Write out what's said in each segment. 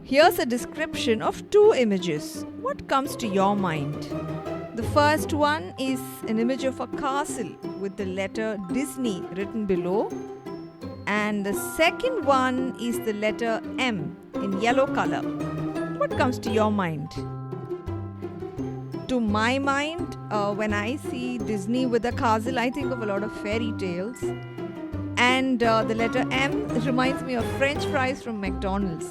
Here's a description of two images. What comes to your mind? The first one is an image of a castle with the letter Disney written below, and the second one is the letter M in yellow color. What comes to your mind? To my mind, when I see Disney with a castle, I think of a lot of fairy tales. And the letter M reminds me of French fries from McDonald's.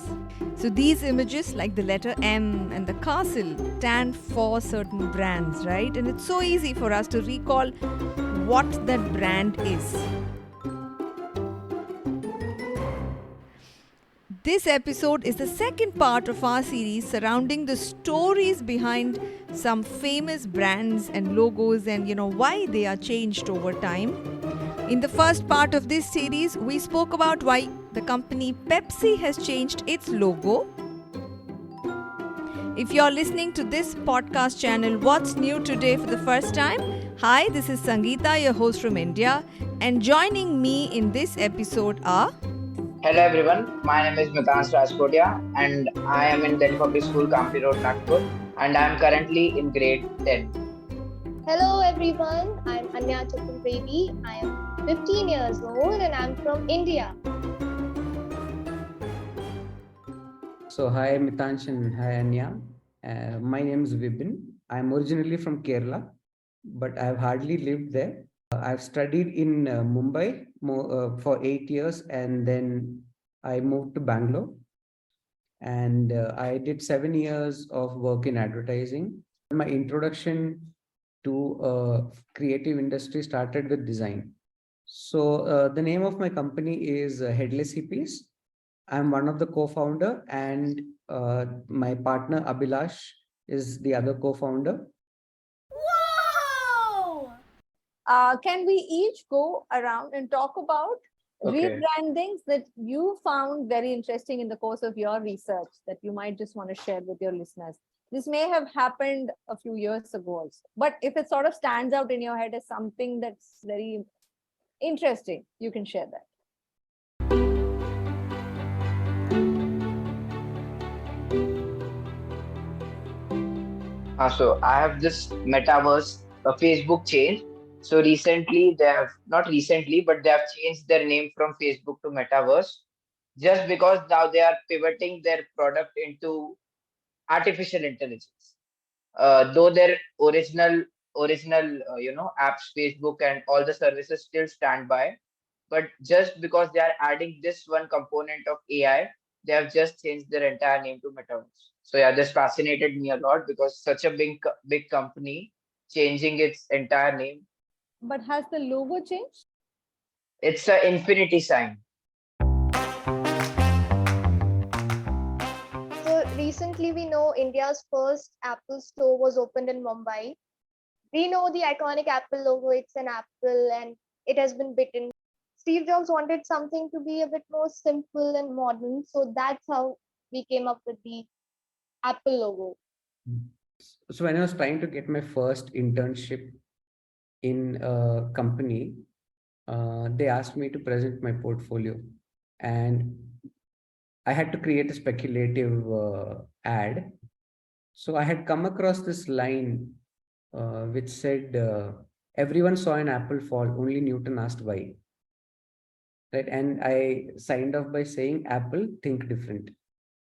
So these images, like the letter M and the castle, stand for certain brands, right? And it's so easy for us to recall what that brand is. This episode is the second part of our series surrounding the stories behind some famous brands and logos and why they are changed over time. In the first part of this series, we spoke about why the company Pepsi has changed its logo. If you're listening to this podcast channel, What's New Today for the first time? Hi, this is Sangeeta, your host from India, and joining me in this episode are... Hello everyone, my name is Mitans Rajkotia and I am in Delhi Public School, Kamptee Road, Nagpur, and I am currently in grade 10. Hello everyone, I'm Anya Chaturvedi. I am 15 years old and I'm from India. So hi Mitansh and hi Anya. My name is Vipin. I'm originally from Kerala, but I've hardly lived there. I've studied in Mumbai for 8 years, and then I moved to Bangalore. And I did 7 years of work in advertising. My introduction to creative industry started with design. So the name of my company is Headless Hippies. I'm one of the co-founder, and my partner Abhilash is the other co-founder. Can we each go around and talk about rebrandings that you found very interesting in the course of your research that you might just want to share with your listeners? This may have happened a few years ago also, but if it sort of stands out in your head as something that's very interesting, you can share that. So I have this metaverse, a Facebook change. So recently, they have changed their name from Facebook to Metaverse just because now they are pivoting their product into artificial intelligence. Though their original apps, Facebook and all the services still stand by, but just because they are adding this one component of AI, they have just changed their entire name to Metaverse. So yeah, this fascinated me a lot because such a big company changing its entire name. But has the logo changed? It's an infinity sign. So recently we know India's first Apple store was opened in Mumbai. We know the iconic Apple logo, it's an apple and it has been bitten. Steve Jobs wanted something to be a bit more simple and modern. So that's how we came up with the Apple logo. So when I was trying to get my first internship in a company, they asked me to present my portfolio, and I had to create a speculative ad. So I had come across this line which said, everyone saw an apple fall, only Newton asked why. Right? And I signed off by saying, Apple, think different.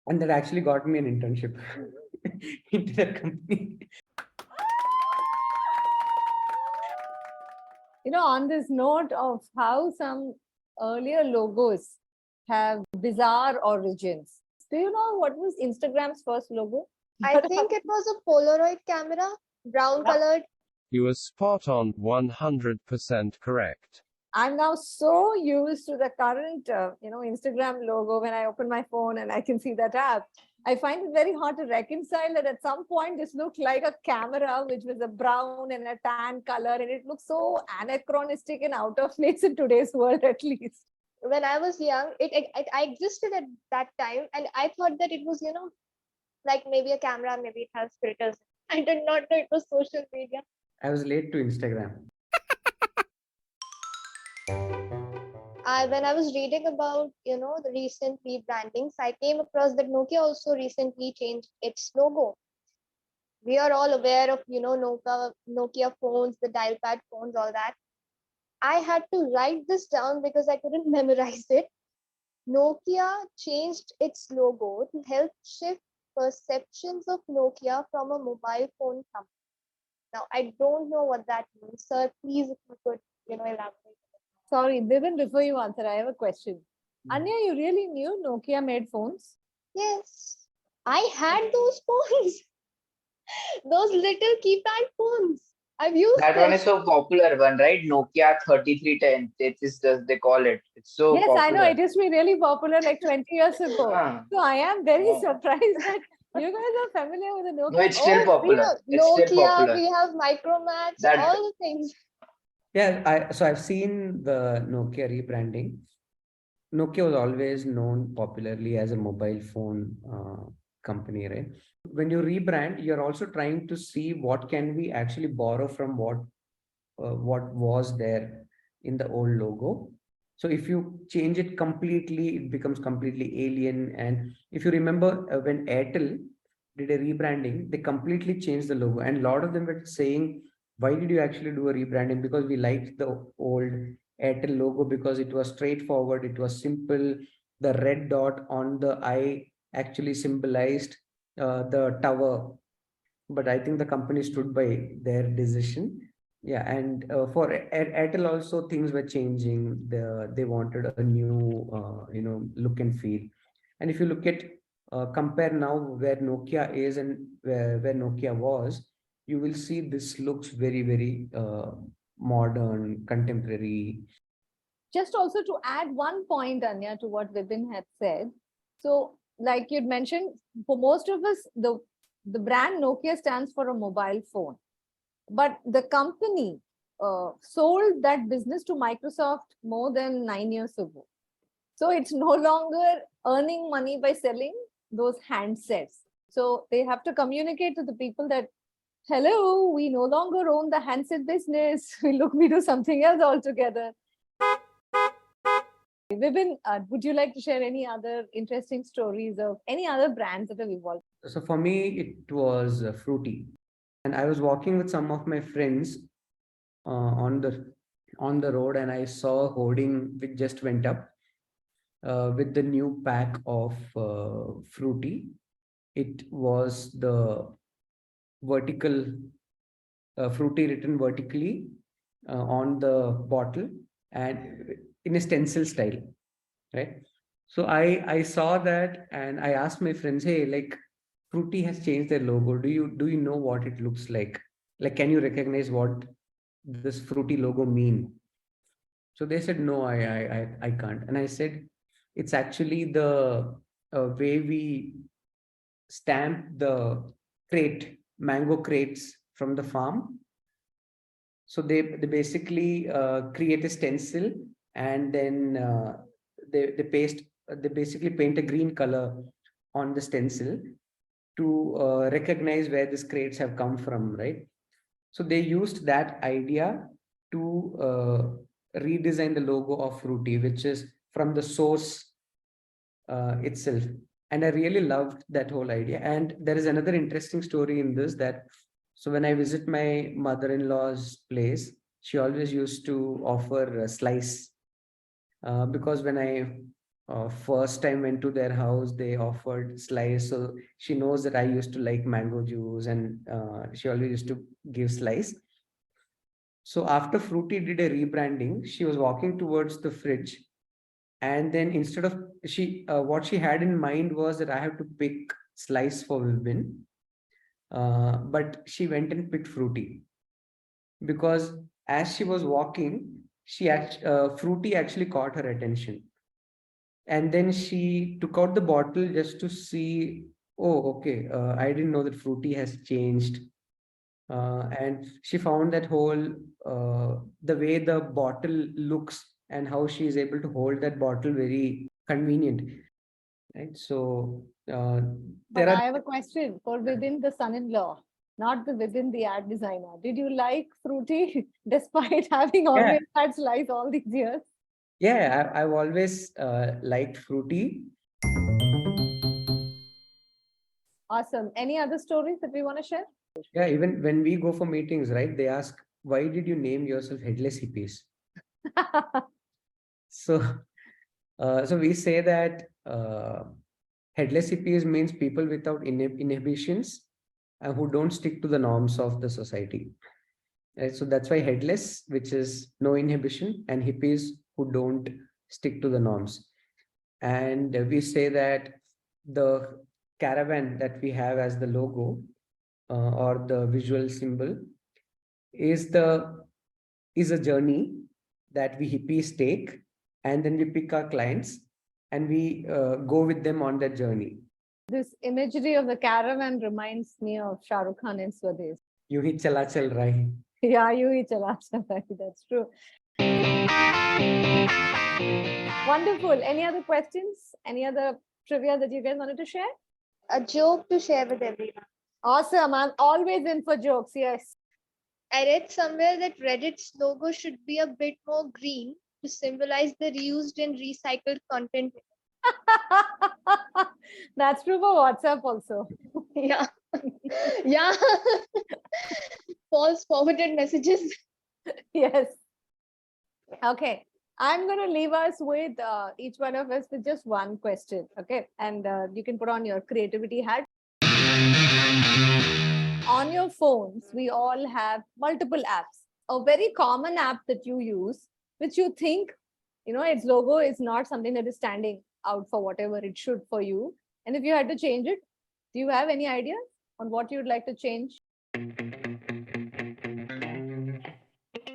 And that actually got me an internship into the company. On this note of how some earlier logos have bizarre origins, do you know what was Instagram's first logo? I think it was a Polaroid camera, brown colored. You are spot on, 100% correct. I'm now so used to the current, Instagram logo. When I open my phone and I can see that app, I find it very hard to reconcile that at some point this looked like a camera which was a brown and a tan color, and it looks so anachronistic and out of place in today's world, at least. When I was young, I existed at that time, and I thought that it was, like maybe a camera, maybe it has filters. I did not know it was social media. I was late to Instagram. When I was reading about, the recent rebrandings, I came across that Nokia also recently changed its logo. We are all aware of, Nokia phones, the dial pad phones, all that. I had to write this down because I couldn't memorize it. Nokia changed its logo to help shift perceptions of Nokia from a mobile phone company. Now, I don't know what that means. Sir, please, if you could, elaborate. Sorry, Bibin, before you answer, I have a question. Anya, you really knew Nokia made phones? Yes, I had those phones, those little keypad phones. I've used That one them. is so popular one, right? Nokia 3310. It is just they call it. It's so Yes, I know. popular. It used to be really popular like 20 years ago. Ah, So I am very oh. surprised that you guys are familiar with the No, Nokia. it's still Oh, we popular. have It's still Nokia, popular. we have Micromax, That all the things. Yeah, so I've seen the Nokia rebranding. Nokia was always known popularly as a mobile phone company, right? When you rebrand, you're also trying to see what can we actually borrow from what was there in the old logo. So if you change it completely, it becomes completely alien. And if you remember when Airtel did a rebranding, they completely changed the logo. And a lot of them were saying, why did you actually do a rebranding? Because we liked the old Airtel logo because it was straightforward, it was simple. The red dot on the eye actually symbolized the tower. But I think the company stood by their decision. Yeah, and for Airtel also things were changing. They wanted a new, look and feel. And if you look at compare now where Nokia is and where Nokia was, you will see this looks very, very modern, contemporary. Just also to add one point, Anya, to what Vipin had said. So, like you'd mentioned, for most of us, the brand Nokia stands for a mobile phone. But the company sold that business to Microsoft more than 9 years ago. So it's no longer earning money by selling those handsets. So they have to communicate to the people that, hello, we no longer own the handset business. We do something else altogether. Vibin, would you like to share any other interesting stories of any other brands that have evolved? So for me, it was Fruity. And I was walking with some of my friends on the road, and I saw a hoarding which just went up with the new pack of Fruity. It was the vertical Fruity written vertically on the bottle and in a stencil style, right? So I saw that and I asked my friends, hey, like Fruity has changed their logo. Do you know what it looks like? Like, can you recognize what this Fruity logo mean? So they said, no, I can't. And I said, it's actually the way we stamp the mango crates from the farm. So they basically create a stencil, and then they basically paint a green color on the stencil to recognize where these crates have come from, right? So they used that idea to redesign the logo of Fruity, which is from the source itself. And I really loved that whole idea. And there is another interesting story in this, that so when I visit my mother-in-law's place, she always used to offer a slice because when I first time went to their house, they offered slice. So she knows that I used to like mango juice, and she always used to give slice. So after Fruity did a rebranding, she was walking towards the fridge, and then instead of what she had in mind was that I have to pick slice for Vibin, but she went and picked Fruity because as she was walking, Fruity actually caught her attention, and then she took out the bottle just to see. Oh, okay. I didn't know that Fruity has changed. And she found that whole the way the bottle looks and how she is able to hold that bottle very convenient, right? So But there are I have a question for within the son-in-law, not within the ad designer. Did you like Fruity despite having yeah always had slice all these years? Yeah, I've always liked fruity. Awesome. Any other stories that we want to share? Yeah, even when we go for meetings, right, they ask, why did you name yourself Headless Hippies? So, so we say that headless hippies means people without inhibitions and who don't stick to the norms of the society. Right? So that's why headless, which is no inhibition, and hippies who don't stick to the norms. And we say that the caravan that we have as the logo or the visual symbol is a journey that we hippies take, and then we pick our clients and we go with them on that journey. This imagery of the caravan reminds me of Shah Rukh Khan in Swades. You hi chala chal rahi. Yeah, you hi chala chal rahi. That's true. Wonderful. Any other questions? Any other trivia that you guys wanted to share? A joke to share with everyone. Awesome. I'm always in for jokes. Yes. I read somewhere that Reddit's logo should be a bit more green to symbolize the reused and recycled content. That's true for WhatsApp also. Yeah. Yeah. False forwarded messages. Yes. Okay. I'm going to leave us with each one of us with just one question. Okay. And you can put on your creativity hat. On your phones, we all have multiple apps. A very common app that you use, which you think, its logo is not something that is standing out for whatever it should for you. And if you had to change it, do you have any idea on what you'd like to change?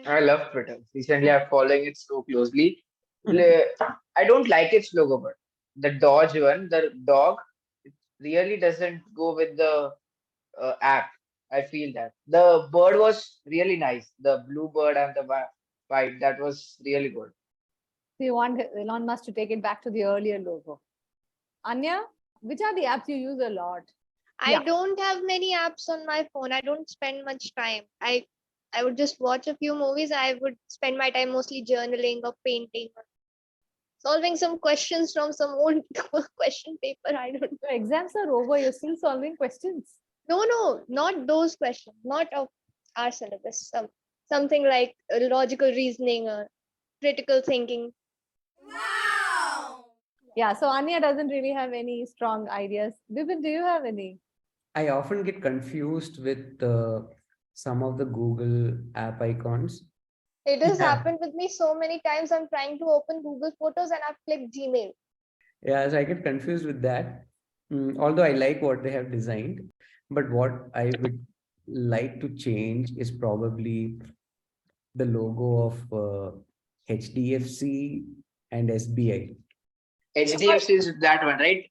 I love Twitter. Recently, I'm following it so closely. I don't like its logo, but the Dodge one, the dog, it really doesn't go with the app. I feel that the bird was really nice. The blue bird and the white, that was really good. So you want Elon Musk to take it back to the earlier logo. Anya, which are the apps you use a lot? I don't have many apps on my phone. I don't spend much time. I would just watch a few movies. I would spend my time mostly journaling or painting or solving some questions from some old question paper. I don't know. Your exams are over. You're still solving questions. No, not those questions. Not of our syllabus. Something like logical reasoning or critical thinking. Yeah, so Anya doesn't really have any strong ideas. Vipin, do you have any? I often get confused with some of the Google app icons. It has Yeah. happened with me so many times. I'm trying to open Google Photos and I've clicked Gmail. Yeah, so I get confused with that. Although I like what they have designed, but what I would like to change is probably the logo of HDFC and SBI. HDFC is that one, right?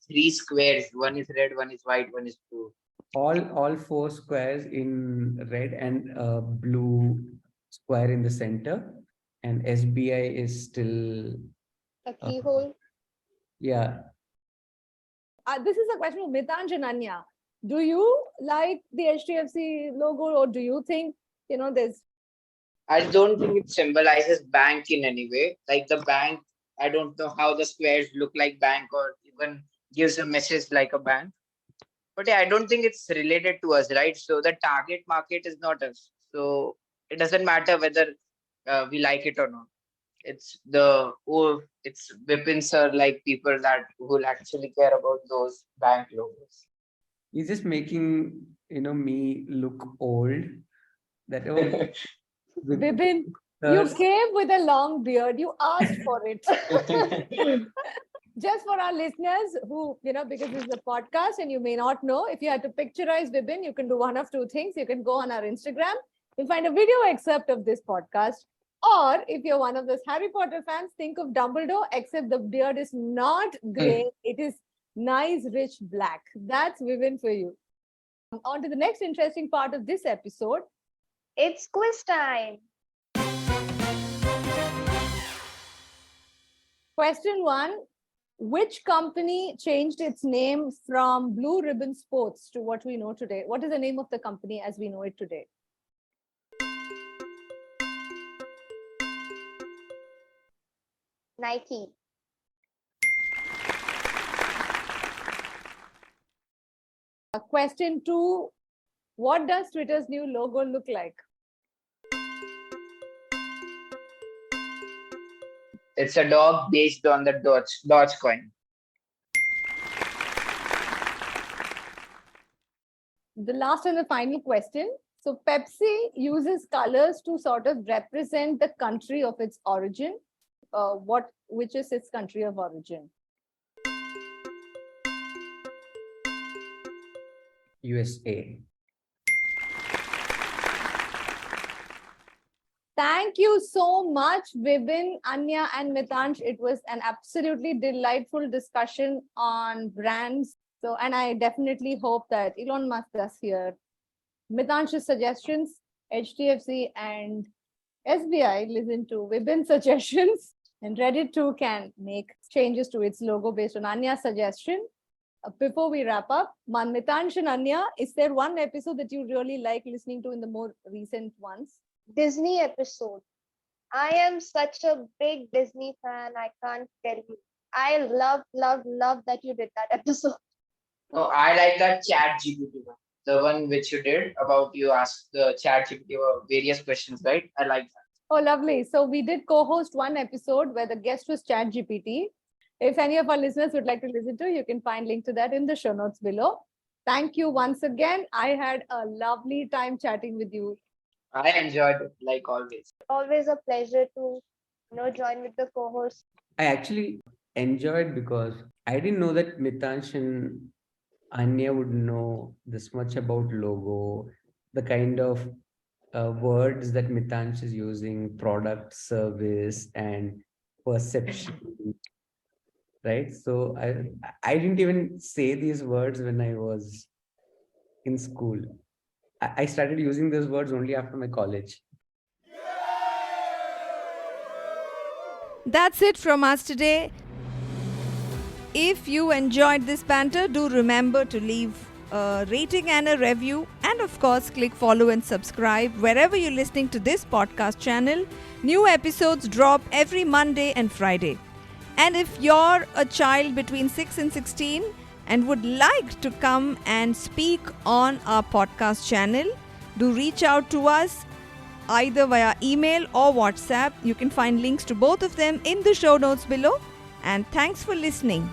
Three squares. One is red, one is white, one is blue. All four squares in red and blue square in the center, and SBI is still A keyhole. yeah. This is a question of Mitanj and Anya. Do you like the HDFC logo, or do you think, there's... I don't think it symbolizes bank in any way. Like the bank, I don't know how the squares look like bank or even gives a message like a bank. But yeah, I don't think it's related to us, right? So the target market is not us. So it doesn't matter whether we like it or not. It's Vipins are like people that will actually care about those bank logos. He's just making me look old. That Vipin, you came with a long beard. You asked for it. Just for our listeners who, because this is a podcast and you may not know, if you had to picturize Vipin, you can do one of two things. You can go on our Instagram. You'll find a video excerpt of this podcast. Or if you're one of those Harry Potter fans, think of Dumbledore, except the beard is not gray. It is nice, rich black. That's Vipin for you. On to the next interesting part of this episode. It's quiz time. Question 1. Which company changed its name from Blue Ribbon Sports to what we know today? What is the name of the company as we know it today? Nike. Question 2. What does Twitter's new logo look like? It's a dog based on the Dogecoin. The last and the final question. So Pepsi uses colors to sort of represent the country of its origin. Which is its country of origin? USA. Thank you so much, Vibin, Anya, and Mitansh. It was an absolutely delightful discussion on brands. So, and I definitely hope that Elon Musk does hear Mitansh's suggestions, HDFC and SBI listen to Vibin's suggestions, and Reddit too can make changes to its logo based on Anya's suggestion. Before we wrap up, Mitansh and Anya, is there one episode that you really like listening to in the more recent ones? Disney episode. I am such a big Disney fan. I can't tell you. I love that you did that episode. No, I like that chat GPT one. The one which you did about you asked the chat GPT various questions, right? I like that. Oh, lovely. So we did co-host one episode where the guest was ChatGPT. If any of our listeners would like to listen to, you can find link to that in the show notes below. Thank you once again. I had a lovely time chatting with you. I enjoyed it like always. Always a pleasure to join with the co-host. I actually enjoyed because I didn't know that Mitansh and Anya would know this much about logo, the kind of words that Mitansh is using, product, service, and perception. Right? So I didn't even say these words when I was in school. I started using those words only after my college. That's it from us today. If you enjoyed this banter, do remember to leave a rating and a review, and of course click follow and subscribe wherever you're listening to this podcast channel. New episodes drop every Monday and Friday. And if you're a child between 6 and 16 and would like to come and speak on our podcast channel, do reach out to us either via email or WhatsApp. You can find links to both of them in the show notes below. And thanks for listening.